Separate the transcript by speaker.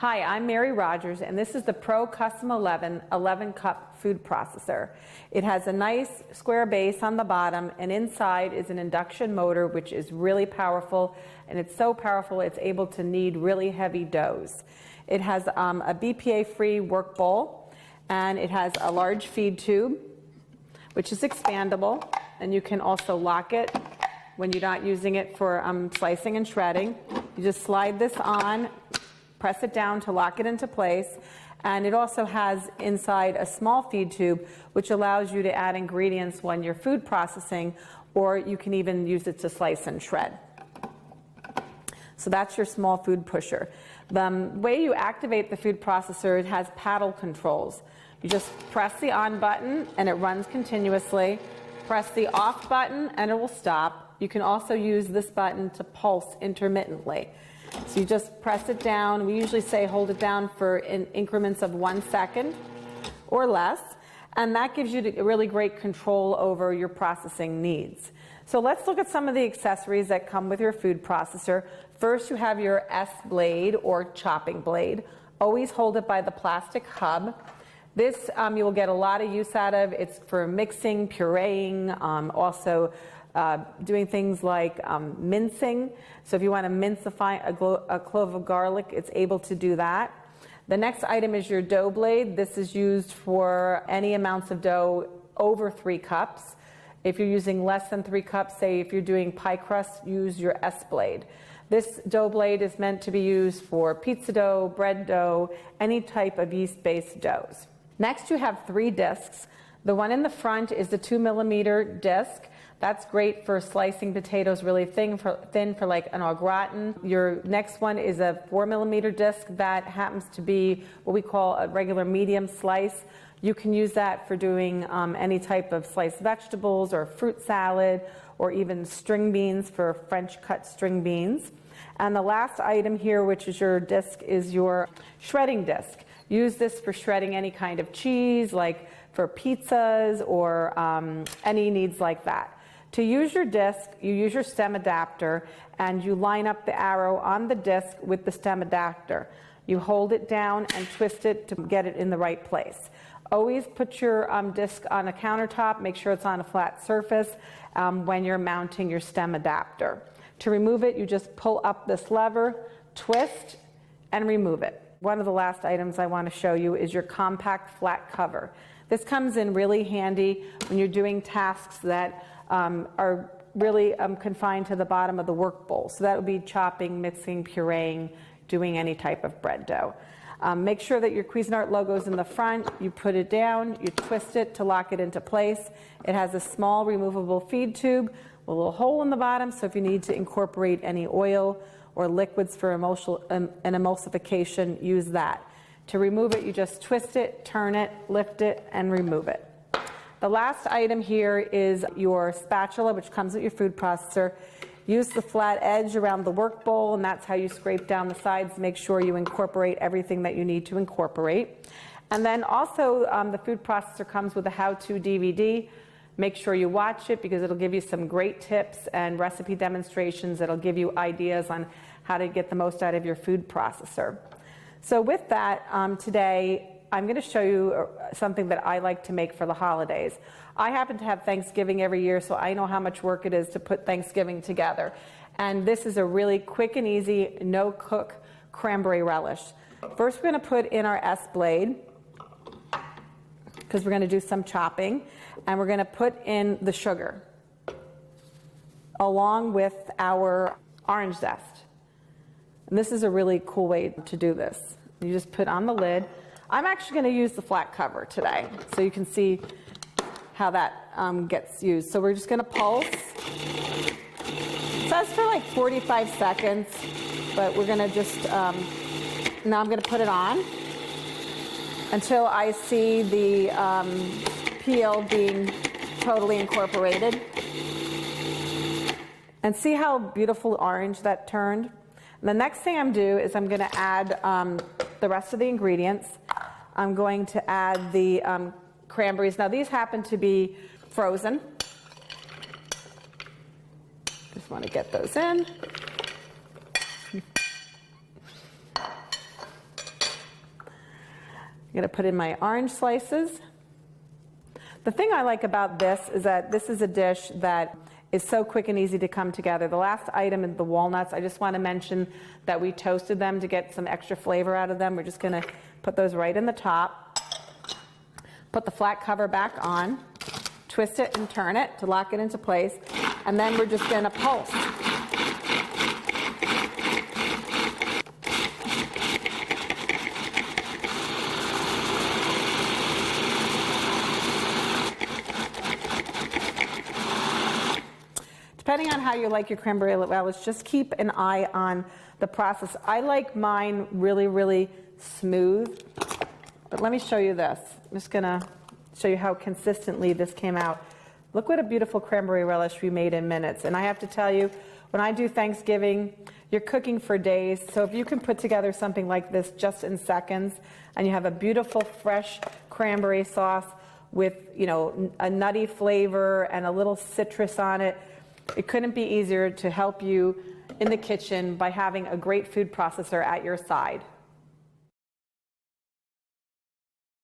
Speaker 1: Hi, I'm Mary Rogers, and this is the Pro Custom 11 cup food processor. It has a nice square base on the bottom, and inside is an induction motor, which is really powerful, and it's so powerful it's able to knead really heavy doughs. It has a BPA-free work bowl, and it has a large feed tube, which is expandable, and you can also lock it when you're not using it for slicing and shredding. You just slide this on, press it down to lock it into place, and it also has inside a small feed tube which allows you to add ingredients when you're food processing, or you can even use it to slice and shred. So that's your small food pusher. The way you activate the food processor, it has paddle controls. You just press the on button and it runs continuously. Press the off button and it will stop. You can also use this button to pulse intermittently. So you just press it down. We usually say hold it down for in increments of 1 second or less, and that gives you really great control over your processing needs. So let's look at some of the accessories that come with your food processor. First, you have your S blade or chopping blade. Always hold it by the plastic hub. This you will get a lot of use out of. It's for mixing, pureeing, also doing things like mincing. So if you want to mince a clove of garlic, it's able to do that. The next item is your dough blade. This is used for any amounts of dough over 3 cups. If you're using less than 3 cups, say if you're doing pie crust, use your S blade. This dough blade is meant to be used for pizza dough, bread dough, any type of yeast-based doughs. Next, you have 3 discs. The one in the front is the 2mm disc. That's great for slicing potatoes really thin for like an au gratin. Your next one is a 4mm disc that happens to be what we call a regular medium slice. You can use that for doing any type of sliced vegetables or fruit salad, or even string beans for French cut string beans. And the last item here, which is your disc, is your shredding disc. Use this for shredding any kind of cheese, like for pizzas or any needs like that. To use your disc, you use your stem adapter and you line up the arrow on the disc with the stem adapter. You hold it down and twist it to get it in the right place. Always put your disc on a countertop, make sure it's on a flat surface when you're mounting your stem adapter. To remove it, you just pull up this lever, twist, and remove it. One of the last items I want to show you is your compact flat cover. This comes in really handy when you're doing tasks that are really confined to the bottom of the work bowl. So that would be chopping, mixing, pureeing, doing any type of bread dough. Make sure that your Cuisinart logo is in the front. You put it down, you twist it to lock it into place. It has a small removable feed tube, a little hole in the bottom, so if you need to incorporate any oil or liquids for an emulsification, use that. To remove it, you just twist it, turn it, lift it, and remove it. The last item here is your spatula, which comes with your food processor. Use the flat edge around the work bowl, and that's how you scrape down the sides to make sure you incorporate everything that you need to incorporate. And then also, the food processor comes with a how-to DVD. Make sure you watch it because it'll give you some great tips and recipe demonstrations that'll give you ideas on how to get the most out of your food processor. So with that, today, I'm going to show you something that I like to make for the holidays. I happen to have Thanksgiving every year, so I know how much work it is to put Thanksgiving together. And this is a really quick and easy, no-cook cranberry relish. First, we're going to put in our S blade, because we're going to do some chopping, and we're going to put in the sugar, along with our orange zest. And this is a really cool way to do this. You just put on the lid. I'm actually going to use the flat cover today, so you can see how that gets used. So we're just going to pulse. It says for like 45 seconds, but we're going to just, now I'm going to put it on until I see the peel being totally incorporated. And see how beautiful orange that turned? And the next thing I'm going to do is I'm going to add the rest of the ingredients. I'm going to add the cranberries. Now these happen to be frozen. Just want to get those in. going to put in my orange slices. The thing I like about this is that this is a dish that is so quick and easy to come together. The last item is the walnuts. I just want to mention that we toasted them to get some extra flavor out of them. We're just going to put those right in the top. Put the flat cover back on. Twist it and turn it to lock it into place. And then we're just going to pulse. Depending on how you like your cranberry relish, just keep an eye on the process. I like mine really, really smooth. But let me show you this. I'm just going to show you how consistently this came out. Look what a beautiful cranberry relish we made in minutes. And I have to tell you, when I do Thanksgiving, you're cooking for days. So if you can put together something like this just in seconds, and you have a beautiful fresh cranberry sauce with, you know, a nutty flavor and a little citrus on it, it couldn't be easier to help you in the kitchen by having a great food processor at your side.